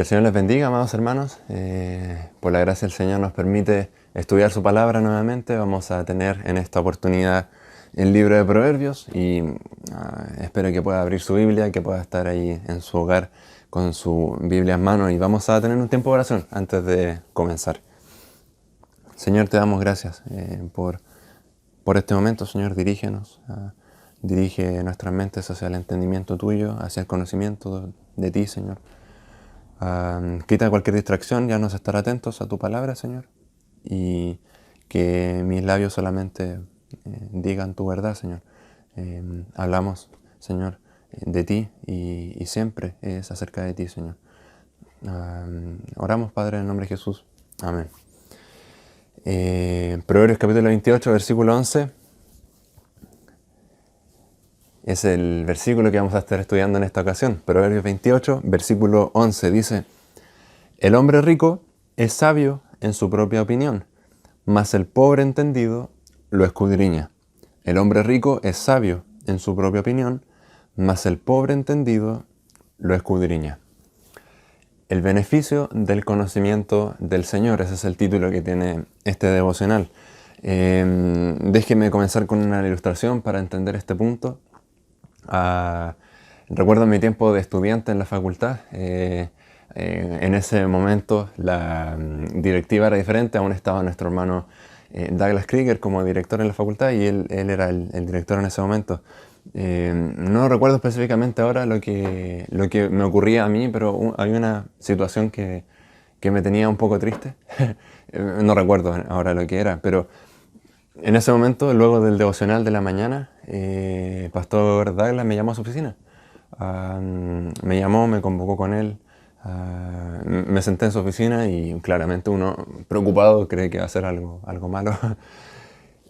Que el Señor les bendiga, amados hermanos. Por la gracia del Señor nos permite estudiar su palabra nuevamente. Vamos a tener en esta oportunidad el libro de Proverbios y espero que pueda abrir su Biblia, que pueda estar ahí en su hogar con su Biblia en mano y vamos a tener un tiempo de oración antes de comenzar. Señor, te damos gracias por este momento. Señor, dirígenos, dirige nuestras mentes hacia el entendimiento tuyo, hacia el conocimiento de ti, Señor. Quita cualquier distracción, ya nos estar atentos a tu palabra, Señor, y que mis labios solamente digan tu verdad, Señor. Hablamos, Señor, de ti y siempre es acerca de ti, Señor. Oramos, Padre, en el nombre de Jesús. Amén. Proverbios capítulo 28, versículo 11. Es el versículo que vamos a estar estudiando en esta ocasión. Proverbios 28, versículo 11 dice: El hombre rico es sabio en su propia opinión, mas el pobre entendido lo escudriña. El hombre rico es sabio en su propia opinión, mas el pobre entendido lo escudriña. El beneficio del conocimiento del Señor, ese es el título que tiene este devocional. Déjenme comenzar con una ilustración para entender este punto. Recuerdo mi tiempo de estudiante en la facultad. En ese momento la directiva era diferente, aún estaba nuestro hermano Douglas Krieger como director en la facultad y él era el director en ese momento. No recuerdo específicamente ahora lo que me ocurría a mí, pero hay una situación que me tenía un poco triste. No recuerdo ahora lo que era, pero en ese momento, luego del devocional de la mañana, Pastor Douglas me llamó a su oficina. Me llamó, me convocó con él, me senté en su oficina y claramente uno preocupado cree que va a ser algo malo.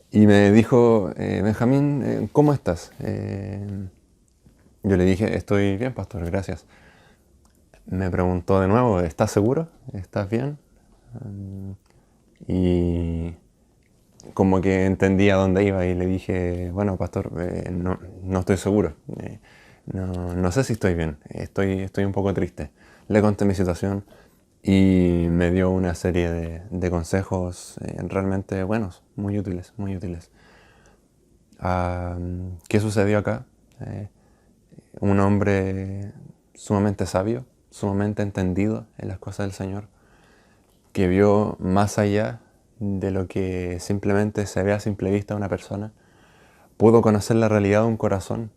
Y me dijo, Benjamín, ¿cómo estás? Yo le dije, estoy bien, pastor, gracias. Me preguntó de nuevo, ¿estás seguro? ¿Estás bien? Y como que entendía dónde iba y le dije, bueno, pastor, no estoy seguro. No sé si estoy bien, estoy un poco triste. Le conté mi situación y me dio una serie de consejos realmente buenos, muy útiles, muy útiles. ¿Qué sucedió acá? Un hombre sumamente sabio, sumamente entendido en las cosas del Señor, que vio más allá de lo que simplemente se ve a simple vista a una persona, pudo conocer la realidad de un corazón,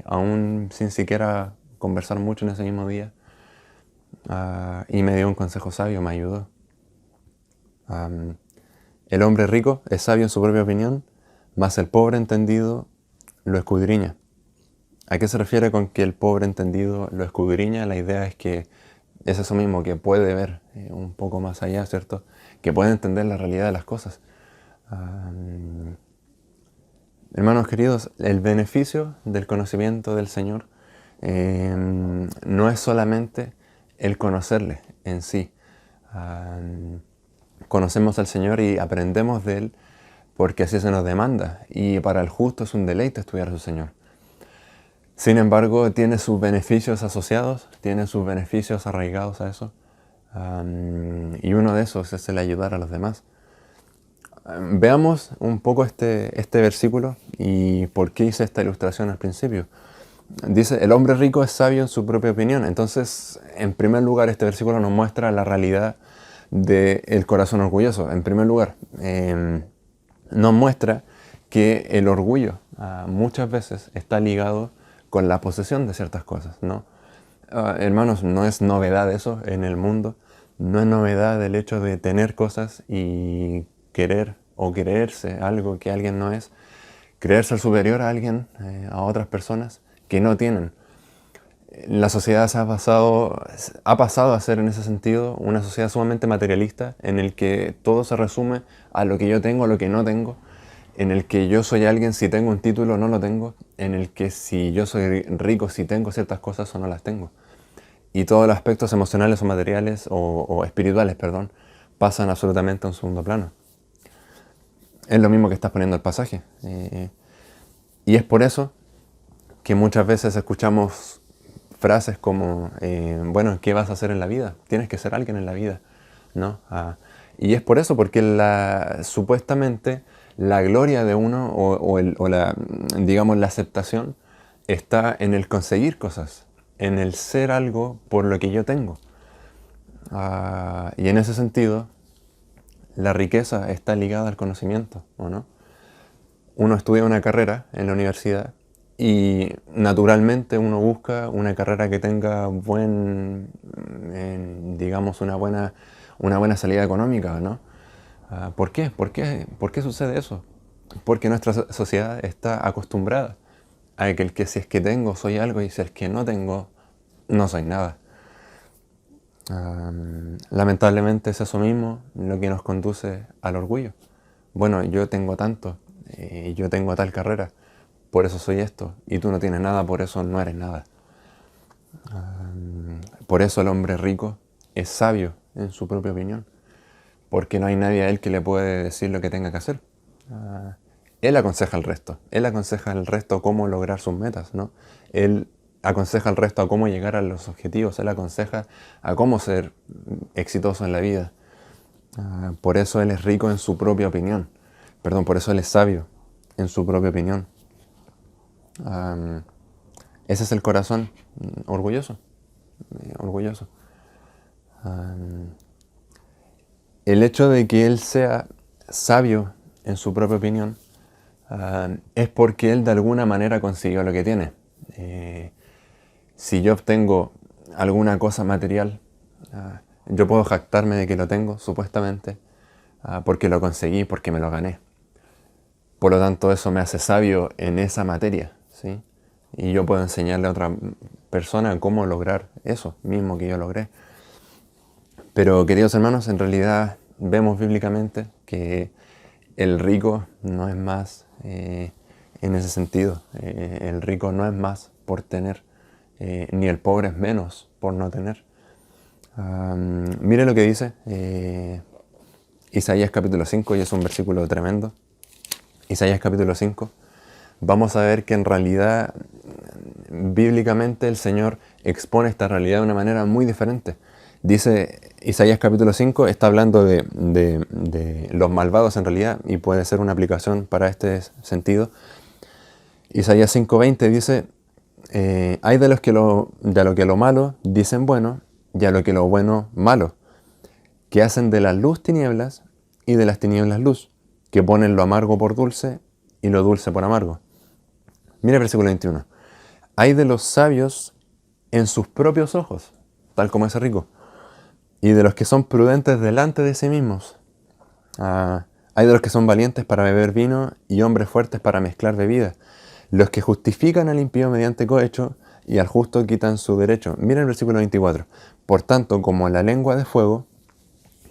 aún sin siquiera conversar mucho en ese mismo día, y me dio un consejo sabio, me ayudó. El hombre rico es sabio en su propia opinión, mas el pobre entendido lo escudriña. ¿A qué se refiere con que el pobre entendido lo escudriña? La idea es que es eso mismo, que puede ver un poco más allá, ¿cierto? Que puede entender la realidad de las cosas. Hermanos queridos, el beneficio del conocimiento del Señor no es solamente el conocerle en sí. Conocemos al Señor y aprendemos de Él porque así se nos demanda. Y para el justo es un deleite estudiar a su Señor. Sin embargo, tiene sus beneficios asociados, tiene sus beneficios arraigados a eso. Y uno de esos es el ayudar a los demás. Veamos un poco este versículo y por qué hice esta ilustración al principio. Dice, el hombre rico es sabio en su propia opinión. Entonces, en primer lugar, este versículo nos muestra la realidad del corazón orgulloso. En primer lugar, nos muestra que el orgullo muchas veces está ligado con la posesión de ciertas cosas, ¿no? Hermanos, no es novedad eso en el mundo. No es novedad el hecho de tener cosas y querer o creerse algo que alguien no es, creerse superior a alguien, a otras personas que no tienen. La sociedad ha pasado a ser en ese sentido una sociedad sumamente materialista en el que todo se resume a lo que yo tengo, a lo que no tengo, en el que yo soy alguien si tengo un título o no lo tengo, en el que si yo soy rico si tengo ciertas cosas o no las tengo. Y todos los aspectos emocionales o materiales o espirituales, perdón, pasan absolutamente a un segundo plano. Es lo mismo que estás poniendo el pasaje. Y es por eso que muchas veces escuchamos frases como, bueno, ¿qué vas a hacer en la vida? Tienes que ser alguien en la vida, ¿no? Y es por eso, porque supuestamente la gloria de uno digamos, la aceptación está en el conseguir cosas, en el ser algo por lo que yo tengo. Y en ese sentido, la riqueza está ligada al conocimiento, ¿o no? Uno estudia una carrera en la universidad y naturalmente uno busca una carrera que tenga digamos, una buena salida económica, ¿no? ¿Por qué? ¿Por qué sucede eso? Porque nuestra sociedad está acostumbrada a que si es que tengo, soy algo, y si es que no tengo, no soy nada. Lamentablemente es eso mismo lo que nos conduce al orgullo. Bueno, yo tengo tanto, yo tengo tal carrera, por eso soy esto, y tú no tienes nada, por eso no eres nada. Por eso el hombre rico es sabio en su propia opinión, porque no hay nadie a él que le puede decir lo que tenga que hacer. Él aconseja al resto, él aconseja al resto cómo lograr sus metas, ¿no? Él aconseja al resto a cómo llegar a los objetivos, él aconseja a cómo ser exitoso en la vida. Por eso él es rico en su propia opinión. Perdón, por eso él es sabio en su propia opinión. Ese es el corazón orgulloso. Orgulloso. El hecho de que él sea sabio en su propia opinión es porque él de alguna manera consiguió lo que tiene. Si yo obtengo alguna cosa material, yo puedo jactarme de que lo tengo, supuestamente, porque lo conseguí, porque me lo gané. Por lo tanto, eso me hace sabio en esa materia, ¿sí? Y yo puedo enseñarle a otra persona cómo lograr eso mismo que yo logré. Pero, queridos hermanos, en realidad vemos bíblicamente que el rico no es más en ese sentido. El rico no es más por tener, ni el pobre es menos por no tener. Mire lo que dice Isaías capítulo 5, y es un versículo tremendo. Isaías capítulo 5. Vamos a ver que en realidad, bíblicamente, el Señor expone esta realidad de una manera muy diferente. Dice Isaías capítulo 5, está hablando de los malvados en realidad, y puede ser una aplicación para este sentido. Isaías 5:20 dice, hay de lo que lo malo dicen bueno, y a lo que lo bueno malo, que hacen de la luz tinieblas y de las tinieblas luz, que ponen lo amargo por dulce y lo dulce por amargo. Mira el versículo 21. Hay de los sabios en sus propios ojos, tal como ese rico, y de los que son prudentes delante de sí mismos. Hay de los que son valientes para beber vino y hombres fuertes para mezclar bebidas, los que justifican al impío mediante cohecho y al justo quitan su derecho. Mira el versículo 24. Por tanto, como la lengua de fuego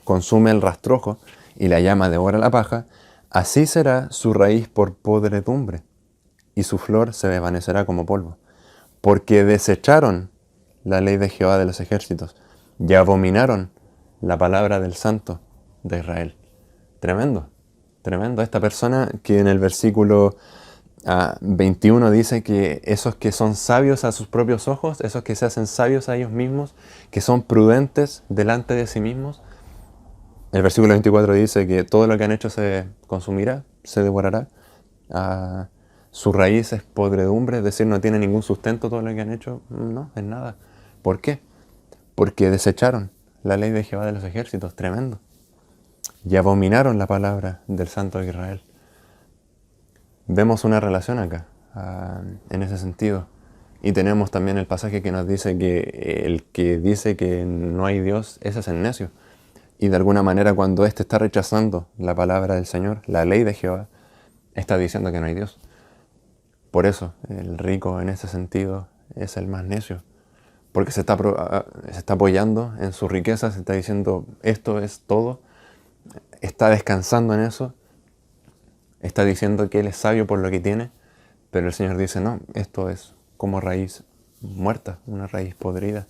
consume el rastrojo y la llama devora la paja, así será su raíz por podredumbre, y su flor se desvanecerá como polvo. Porque desecharon la ley de Jehová de los ejércitos, y abominaron la palabra del Santo de Israel. Tremendo, tremendo. Esta persona que en el versículo 21 dice que esos que son sabios a sus propios ojos, esos que se hacen sabios a ellos mismos, que son prudentes delante de sí mismos, el versículo 24 dice que todo lo que han hecho se consumirá, se devorará. Su raíz es podredumbre, es decir, no tiene ningún sustento todo lo que han hecho. No, es nada. ¿Por qué? Porque desecharon la ley de Jehová de los ejércitos, tremendo. Y abominaron la palabra del Santo de Israel. Vemos una relación acá, en ese sentido. Y tenemos también el pasaje que nos dice que el que dice que no hay Dios, ese es el necio. Y de alguna manera, cuando éste está rechazando la palabra del Señor, la ley de Jehová, está diciendo que no hay Dios. Por eso, el rico en ese sentido es el más necio. Porque se está apoyando en su riqueza, se está diciendo esto es todo, está descansando en eso, está diciendo que él es sabio por lo que tiene, pero el Señor dice no, esto es como raíz muerta, una raíz podrida.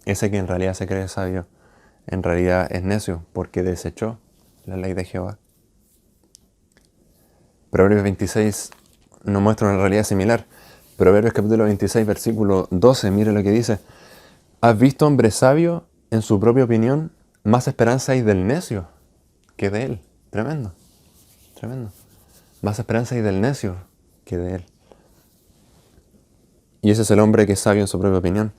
Ese que en realidad se cree sabio, en realidad es necio, porque desechó la ley de Jehová. Proverbios 26 nos muestra una realidad similar. Proverbios capítulo 26, versículo 12, mire lo que dice. ¿Has visto hombre sabio en su propia opinión? Más esperanza hay del necio que de él. Tremendo, tremendo. Más esperanza hay del necio que de él. Y ese es el hombre que es sabio en su propia opinión.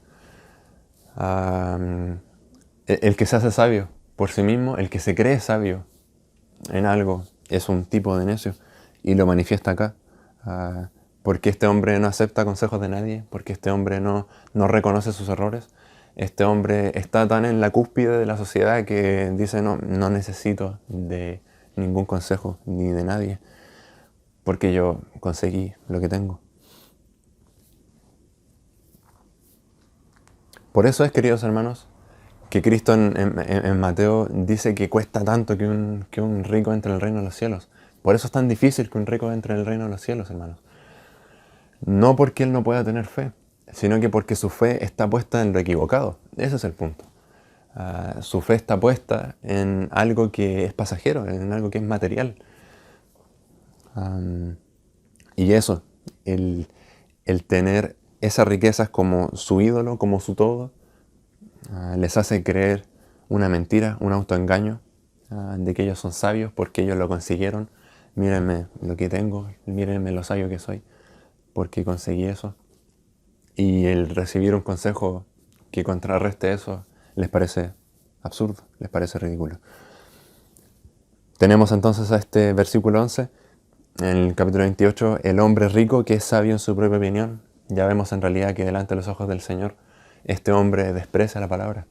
El que se hace sabio por sí mismo, el que se cree sabio en algo, es un tipo de necio. Y lo manifiesta acá. Porque este hombre no acepta consejos de nadie, porque este hombre no reconoce sus errores. Este hombre está tan en la cúspide de la sociedad que dice, no necesito de ningún consejo ni de nadie, porque yo conseguí lo que tengo. Por eso es, queridos hermanos, que Cristo en Mateo dice que cuesta tanto que un rico entre en el reino de los cielos. Por eso es tan difícil que un rico entre en el reino de los cielos, hermanos. No porque él no pueda tener fe, sino que porque su fe está puesta en lo equivocado. Ese es el punto. Su fe está puesta en algo que es pasajero, en algo que es material. Y eso, el tener esas riquezas como su ídolo, como su todo, les hace creer una mentira, un autoengaño, de que ellos son sabios porque ellos lo consiguieron. Mírenme lo que tengo, mírenme lo sabio que soy, porque conseguí eso. Y el recibir un consejo que contrarreste eso les parece absurdo, les parece ridículo. Tenemos entonces a este versículo 11, en el capítulo 28, el hombre rico que es sabio en su propia opinión. Ya vemos en realidad que delante de los ojos del Señor este hombre desprecia la palabra.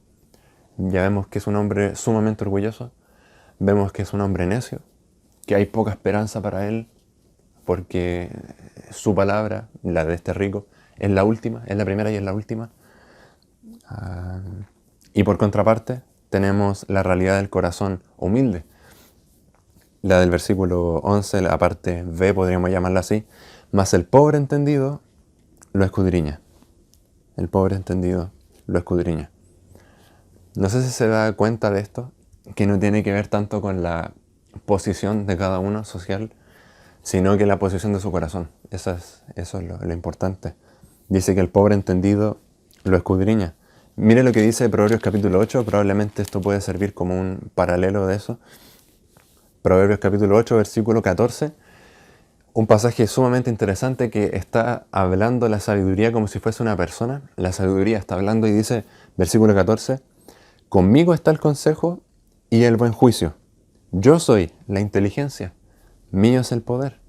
Ya vemos que es un hombre sumamente orgulloso, vemos que es un hombre necio, que hay poca esperanza para él, porque su palabra, la de este rico, es la última, es la primera y es la última. Y por contraparte tenemos la realidad del corazón humilde, la del versículo 11, la parte B, podríamos llamarla así, mas el pobre entendido lo escudriña. El pobre entendido lo escudriña. No sé si se da cuenta de esto, que no tiene que ver tanto con la posición de cada uno social, sino que la posición de su corazón. Eso es lo importante. Dice que el pobre entendido lo escudriña. Mire lo que dice Proverbios capítulo 8, probablemente esto puede servir como un paralelo de eso. Proverbios capítulo 8, versículo 14, un pasaje sumamente interesante que está hablando la sabiduría como si fuese una persona. La sabiduría está hablando y dice, versículo 14, conmigo está el consejo y el buen juicio. Yo soy la inteligencia, mío es el poder.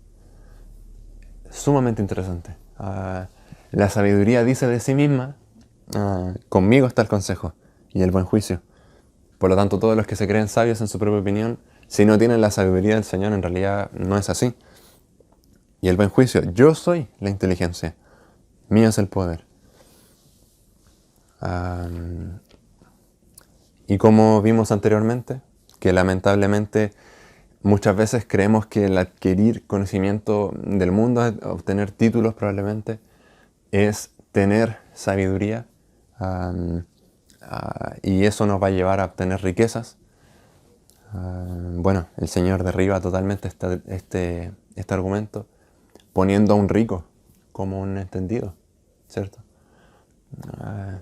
Sumamente interesante. La sabiduría dice de sí misma, conmigo está el consejo y el buen juicio. Por lo tanto, todos los que se creen sabios en su propia opinión, si no tienen la sabiduría del Señor, en realidad no es así. Y el buen juicio, yo soy la inteligencia, mío es el poder. Y como vimos anteriormente, que lamentablemente muchas veces creemos que el adquirir conocimiento del mundo, obtener títulos probablemente, es tener sabiduría, y eso nos va a llevar a obtener riquezas. Bueno, el Señor derriba totalmente este argumento, poniendo a un rico como un entendido, ¿cierto?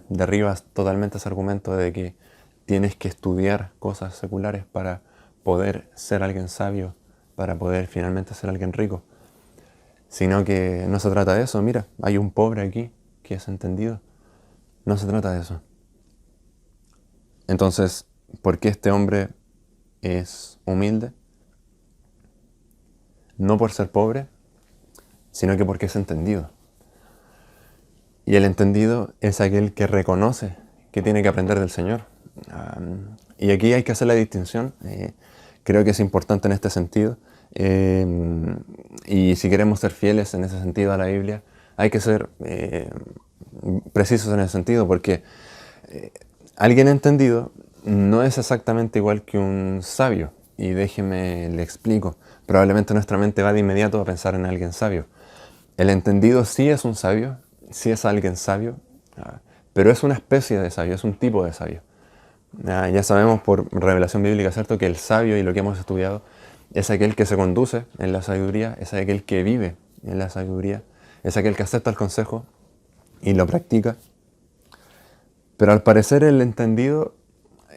Derriba totalmente ese argumento de que tienes que estudiar cosas seculares para poder ser alguien sabio, para poder finalmente ser alguien rico. Sino que no se trata de eso. Mira, hay un pobre aquí que es entendido. No se trata de eso. Entonces, ¿por qué este hombre es humilde? No por ser pobre, sino que porque es entendido. Y el entendido es aquel que reconoce que tiene que aprender del Señor. Y aquí hay que hacer la distinción. Creo que es importante en este sentido. Y si queremos ser fieles en ese sentido a la Biblia, hay que ser precisos en ese sentido, porque alguien entendido no es exactamente igual que un sabio. Y déjeme le explico. Probablemente nuestra mente va de inmediato a pensar en alguien sabio. El entendido sí es un sabio, sí es alguien sabio, pero es una especie de sabio, es un tipo de sabio. Ya sabemos por revelación bíblica, ¿cierto?, que el sabio, y lo que hemos estudiado, es aquel que se conduce en la sabiduría, es aquel que vive en la sabiduría, es aquel que acepta el consejo y lo practica. Pero al parecer el entendido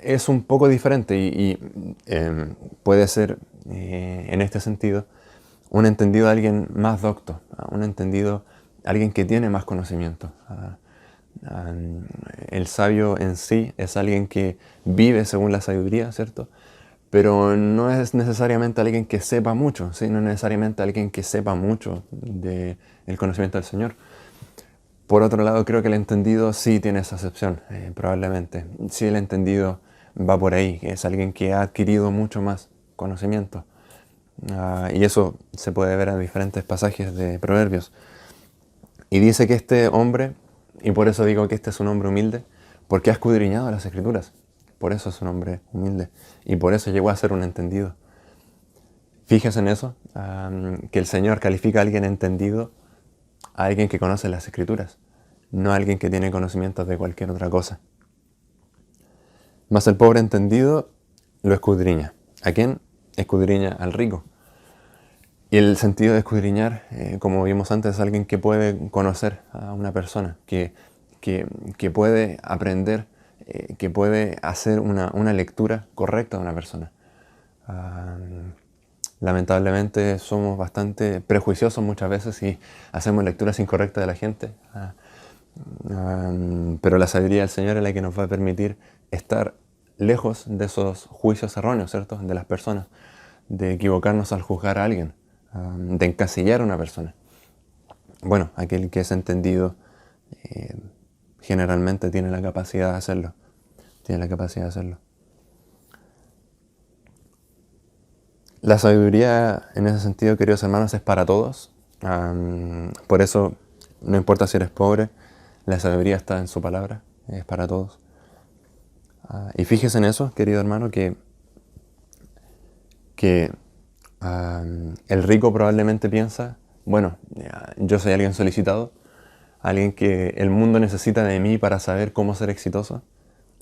es un poco diferente y puede ser, en este sentido, un entendido de alguien más docto, un entendido, alguien que tiene más conocimiento. El sabio en sí es alguien que vive según la sabiduría, ¿cierto? Pero no es necesariamente alguien que sepa mucho, ¿sí? No es necesariamente alguien que sepa mucho del conocimiento del Señor. Por otro lado, creo que el entendido sí tiene esa acepción, probablemente. Sí, el entendido va por ahí, es alguien que ha adquirido mucho más conocimiento. Y eso se puede ver en diferentes pasajes de Proverbios. Y dice que este hombre, y por eso digo que este es un hombre humilde, porque ha escudriñado las Escrituras. Por eso es un hombre humilde. Y por eso llegó a ser un entendido. Fíjese en eso, que el Señor califica a alguien entendido, a alguien que conoce las Escrituras, no a alguien que tiene conocimientos de cualquier otra cosa. Mas el pobre entendido lo escudriña. ¿A quién? Escudriña al rico. Y el sentido de escudriñar, como vimos antes, es alguien que puede conocer a una persona, que puede aprender, que puede hacer una lectura correcta de una persona. Lamentablemente somos bastante prejuiciosos muchas veces y hacemos lecturas incorrectas de la gente. Pero la sabiduría del Señor es la que nos va a permitir estar lejos de esos juicios erróneos, ¿cierto? De las personas, de equivocarnos al juzgar a alguien, de encasillar a una persona. Bueno, aquel que es entendido generalmente tiene la capacidad de hacerlo. Tiene la capacidad de hacerlo. La sabiduría en ese sentido, queridos hermanos, es para todos. Por eso, no importa si eres pobre, la sabiduría está en su palabra, es para todos. Y fíjese en eso, querido hermano, que el rico probablemente piensa, bueno, yo soy alguien solicitado, alguien que el mundo necesita de mí para saber cómo ser exitoso,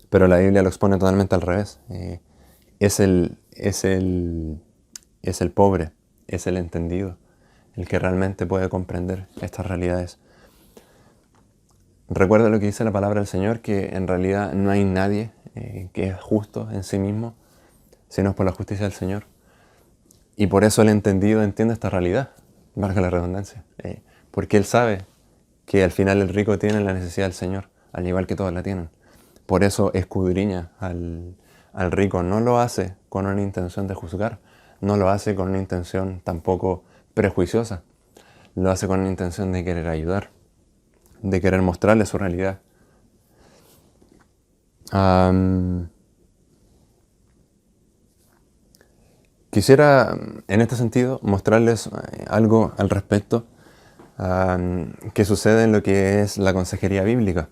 pero la Biblia lo expone totalmente al revés. Es el pobre, es el entendido, el que realmente puede comprender estas realidades. Recuerda lo que dice la palabra del Señor, que en realidad no hay nadie que es justo en sí mismo, sino por la justicia del Señor. Y por eso el entendido entiende esta realidad, valga la redundancia, porque él sabe que al final el rico tiene la necesidad del Señor, al igual que todos la tienen. Por eso escudriña al rico, no lo hace con una intención de juzgar, no lo hace con una intención tampoco prejuiciosa, lo hace con una intención de querer ayudar, de querer mostrarle su realidad. Quisiera, en este sentido, mostrarles algo al respecto que sucede en lo que es la consejería bíblica.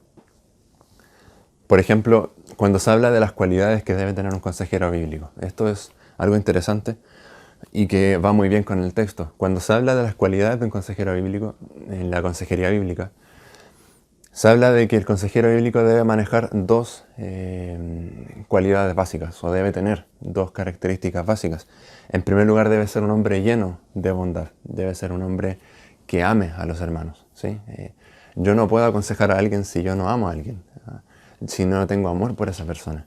Por ejemplo, cuando se habla de las cualidades que debe tener un consejero bíblico. Esto es algo interesante y que va muy bien con el texto. Cuando se habla de las cualidades de un consejero bíblico, en la consejería bíblica, se habla de que el consejero bíblico debe manejar dos cualidades básicas, o debe tener dos características básicas. En primer lugar, debe ser un hombre lleno de bondad, debe ser un hombre que ame a los hermanos, ¿sí? Yo no puedo aconsejar a alguien si yo no amo a alguien, si no tengo amor por esa persona.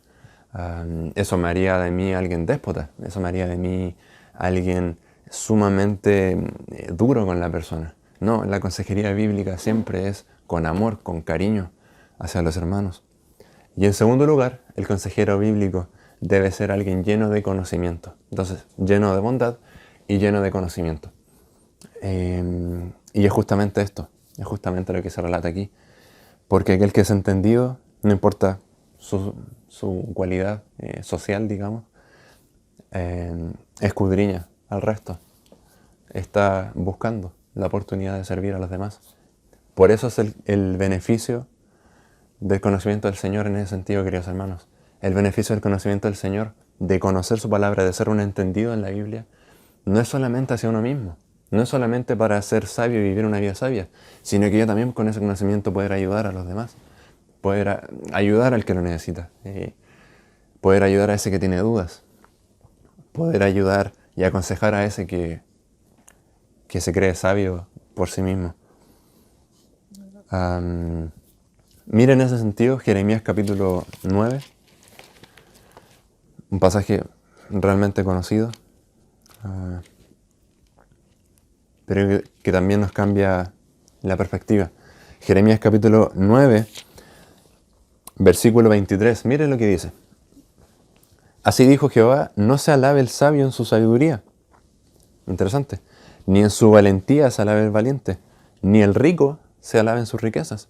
Eso me haría de mí alguien déspota, eso me haría de mí alguien sumamente duro con la persona. No, la consejería bíblica siempre es con amor, con cariño hacia los hermanos. Y en segundo lugar, el consejero bíblico debe ser alguien lleno de conocimiento. Entonces, lleno de bondad y lleno de conocimiento. Y es justamente esto, es justamente lo que se relata aquí. Porque aquel que es entendido, no importa su cualidad social, digamos, escudriña al resto. Está buscando la oportunidad de servir a los demás. Por eso es el beneficio del conocimiento del Señor en ese sentido, queridos hermanos. El beneficio del conocimiento del Señor, de conocer su palabra, de ser un entendido en la Biblia, no es solamente hacia uno mismo, no es solamente para ser sabio y vivir una vida sabia, sino que yo también con ese conocimiento poder ayudar a los demás, poder ayudar al que lo necesita, poder ayudar a ese que tiene dudas, poder ayudar y aconsejar a ese que se cree sabio por sí mismo. Mira en ese sentido Jeremías capítulo 9, un pasaje realmente conocido, pero que también nos cambia la perspectiva. Jeremías capítulo 9, versículo 23, miren lo que dice. Así dijo Jehová, no se alabe el sabio en su sabiduría. Interesante. Ni en su valentía se alabe el valiente, ni el rico se alabe en sus riquezas.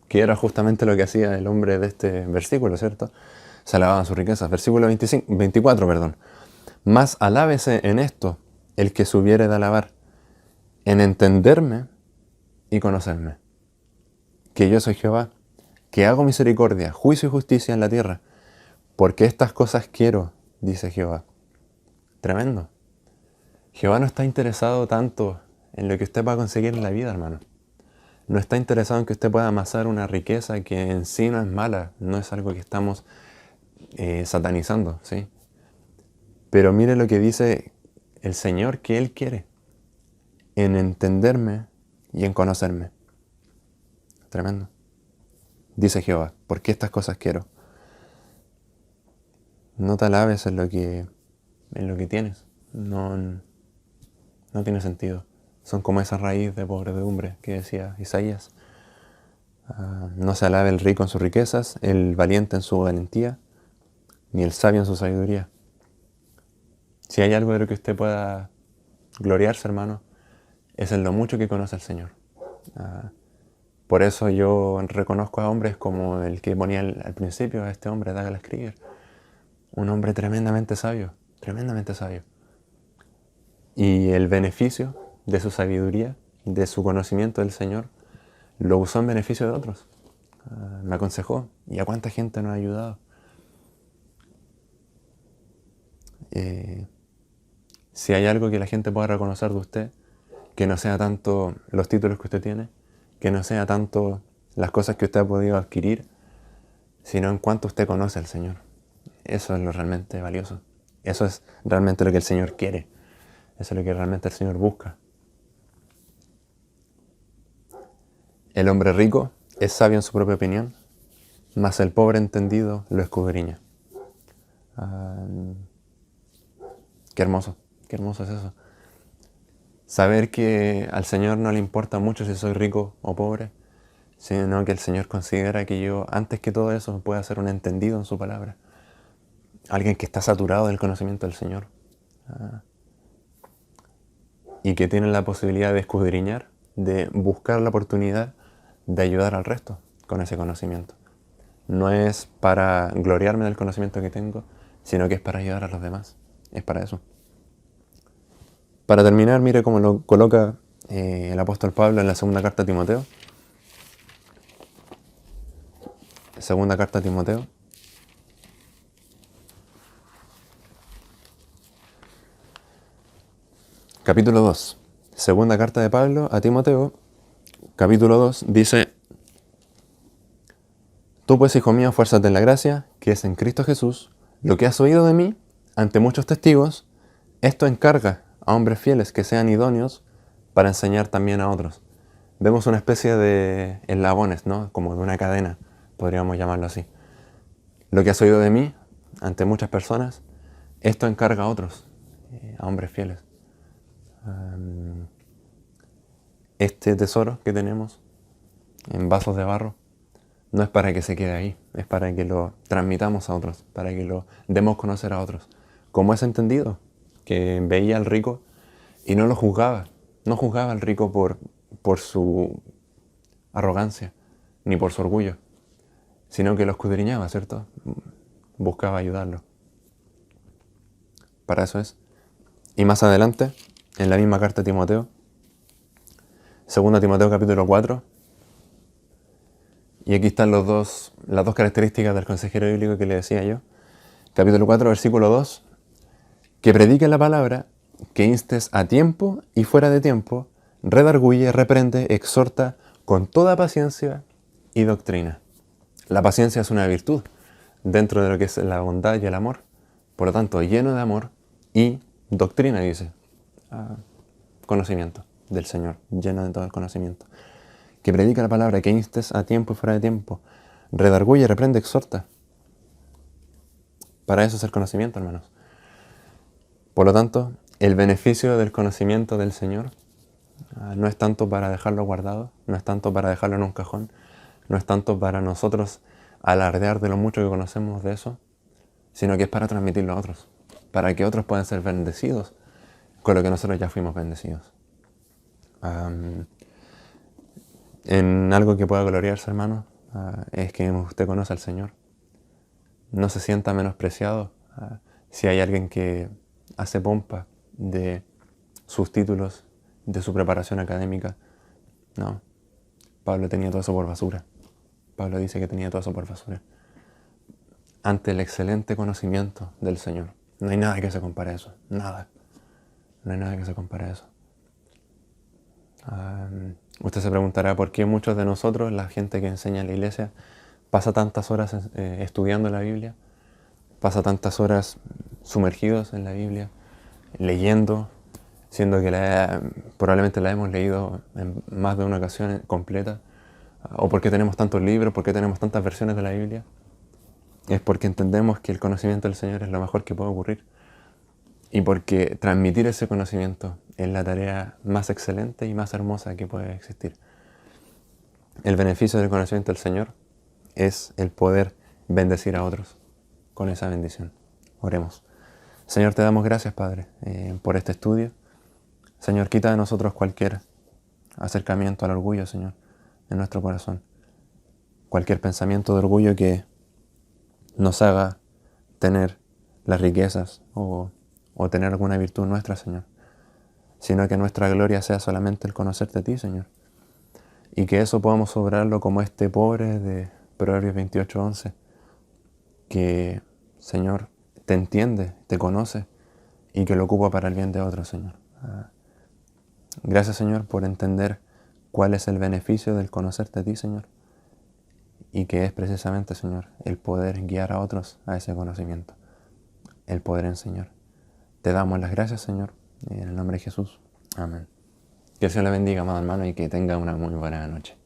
Que era justamente lo que hacía el hombre de este versículo, ¿cierto? Se alababa en sus riquezas. Versículo 24, perdón. Mas alábese en esto el que se hubiere de alabar, en entenderme y conocerme. Que yo soy Jehová, que hago misericordia, juicio y justicia en la tierra, porque estas cosas quiero, dice Jehová. Tremendo. Jehová no está interesado tanto en lo que usted va a conseguir en la vida, hermano. No está interesado en que usted pueda amasar una riqueza que en sí no es mala, no es algo que estamos satanizando, ¿sí? Pero mire lo que dice el Señor que Él quiere, en entenderme y en conocerme. Tremendo. Dice Jehová, porque estas cosas quiero. No te alabes en lo que tienes. No tiene sentido. Son como esa raíz de podredumbre que decía Isaías. No se alabe el rico en sus riquezas, el valiente en su valentía, ni el sabio en su sabiduría. Si hay algo de lo que usted pueda gloriarse, hermano, es en lo mucho que conoce al Señor. Por eso yo reconozco a hombres como el que ponía al principio, a este hombre, Douglas Krieger. Un hombre tremendamente sabio, tremendamente sabio. Y el beneficio de su sabiduría, de su conocimiento del Señor, lo usó en beneficio de otros. Me aconsejó. ¿Y a cuánta gente nos ha ayudado? Si hay algo que la gente pueda reconocer de usted, que no sea tanto los títulos que usted tiene, que no sea tanto las cosas que usted ha podido adquirir, sino en cuanto usted conoce al Señor. Eso es lo realmente valioso. Eso es realmente lo que el Señor quiere. Eso es lo que realmente el Señor busca. El hombre rico es sabio en su propia opinión, mas el pobre entendido lo escudriña. Qué hermoso es eso. Saber que al Señor no le importa mucho si soy rico o pobre, sino que el Señor considera que yo, antes que todo eso, pueda ser un entendido en su palabra. Alguien que está saturado del conocimiento del Señor. Y que tiene la posibilidad de escudriñar, de buscar la oportunidad de ayudar al resto con ese conocimiento. No es para gloriarme del conocimiento que tengo, sino que es para ayudar a los demás. Es para eso. Para terminar, mire cómo lo coloca el apóstol Pablo en la segunda carta a Timoteo. Segunda carta a Timoteo. Capítulo 2. Segunda carta de Pablo a Timoteo. Capítulo 2 dice: Tú pues, hijo mío, fuérzate en la gracia que es en Cristo Jesús. Lo que has oído de mí ante muchos testigos, esto encarga a hombres fieles que sean idóneos para enseñar también a otros. Vemos una especie de eslabones, ¿no? Como de una cadena, podríamos llamarlo así. Lo que has oído de mí ante muchas personas, esto encarga a otros, a hombres fieles. Este tesoro que tenemos en vasos de barro no es para que se quede ahí, es para que lo transmitamos a otros, para que lo demos a conocer a otros. Como es entendido, que veía al rico y no lo juzgaba, no juzgaba al rico por su arrogancia, ni por su orgullo, sino que lo escudriñaba, ¿cierto? Buscaba ayudarlo. Para eso es. Y más adelante, en la misma carta a Timoteo, 2 Timoteo capítulo 4, y aquí están las dos características del consejero bíblico que le decía yo. Capítulo 4, versículo 2, que predique la palabra, que instes a tiempo y fuera de tiempo, redarguye, reprende, exhorta con toda paciencia y doctrina. La paciencia es una virtud dentro de lo que es la bondad y el amor. Por lo tanto, lleno de amor y doctrina, dice. Conocimiento del Señor, lleno de todo el conocimiento. que predica la palabra, que instes a tiempo y fuera de tiempo, redarguye, reprende, exhorta. Para eso es el conocimiento, hermanos. Por lo tanto, el beneficio del conocimiento del Señor no es tanto para dejarlo guardado, no es tanto para dejarlo en un cajón, no es tanto para nosotros alardear de lo mucho que conocemos de eso, sino que es para transmitirlo a otros, para que otros puedan ser bendecidos con lo que nosotros ya fuimos bendecidos. En algo que pueda gloriarse, hermano, es que usted conoce al Señor. No se sienta menospreciado si hay alguien que hace pompa de sus títulos, de su preparación académica. No, Pablo tenía todo eso por basura. Pablo dice que tenía todo eso por basura. Ante el excelente conocimiento del Señor, no hay nada que se compare a eso. Nada. No hay nada que se compare a eso. Usted se preguntará por qué muchos de nosotros, la gente que enseña en la iglesia, pasa tantas horas estudiando la Biblia, pasa tantas horas sumergidos en la Biblia, leyendo, siendo que probablemente la hemos leído en más de una ocasión completa, o por qué tenemos tantos libros, por qué tenemos tantas versiones de la Biblia. Es porque entendemos que el conocimiento del Señor es lo mejor que puede ocurrir, y porque transmitir ese conocimiento es la tarea más excelente y más hermosa que puede existir. El beneficio del conocimiento del Señor es el poder bendecir a otros con esa bendición. Oremos. Señor, te damos gracias, Padre, por este estudio. Señor, quita de nosotros cualquier acercamiento al orgullo, Señor, en nuestro corazón. Cualquier pensamiento de orgullo que nos haga tener las riquezas o tener alguna virtud nuestra, Señor, sino que nuestra gloria sea solamente el conocerte a ti, Señor, y que eso podamos obrarlo como este pobre de Proverbios 28:11, que, Señor, te entiende, te conoce y que lo ocupa para el bien de otros, Señor. Gracias, Señor, por entender cuál es el beneficio del conocerte a ti, Señor, y que es precisamente, Señor, el poder guiar a otros a ese conocimiento, el poder enseñar. Te damos las gracias, Señor, en el nombre de Jesús. Amén. Que el Señor le bendiga, amado hermano, y que tenga una muy buena noche.